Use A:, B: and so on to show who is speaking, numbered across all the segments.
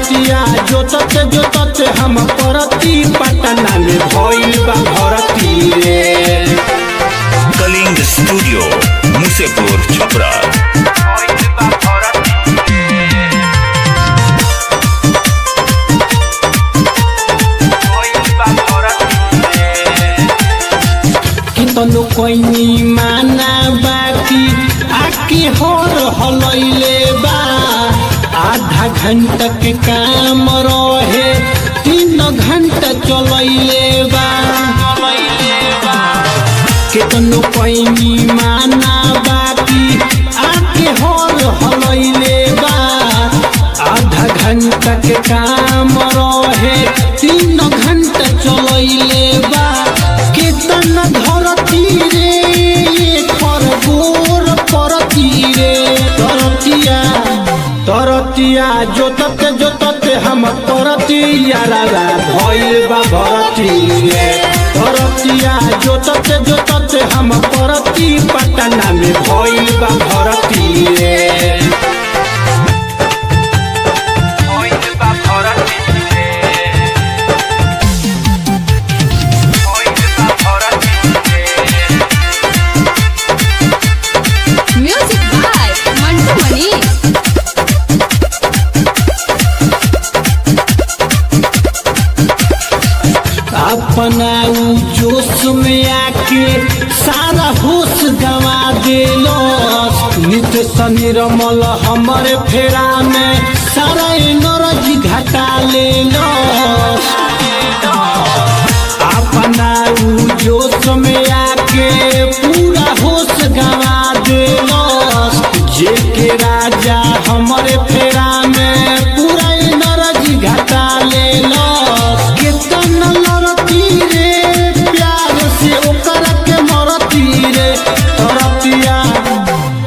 A: तरतिया जोतते जोतते हम परती पटना में भइल बा भरती रे।
B: कलिंग स्टूडियो मुसेपुर छपरा।
A: तनु कोइनी माना बाकी आके होर हलैले बा आधा घंटा के काम रहे 3 घंटा चलैले बा केतनु कोइनी माना बाकी आके होर हलैले बा आधा घंटा के काम रहे 3 घंटा चलैले बा केतन धरती रे खरगोर परती रे तरतिया जोतते जोतते हम परतिया रारा भइल बा भरती रे। तरतिया जोतते जोतते हम परती पटना में भइल बा भरती रे। अपना जोश में आके सारा होश गवा देलस नित्य सनिरमल हमारे फेरा में सारा एनर्जी घटा लेलस। अपना जोश में आके पूरा होश गवा देलस जेके राजा हमारे फेरा में पूरा एनर्जी घटा लेलस। केतन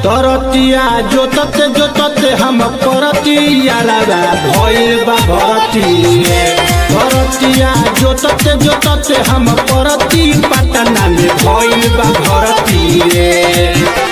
A: तरतिया जोतते जोतते हम परतिया रारा भइल बा भरती रे। तरतिया जोतते जोतते हम परती पटना में भइल बा भरती रे।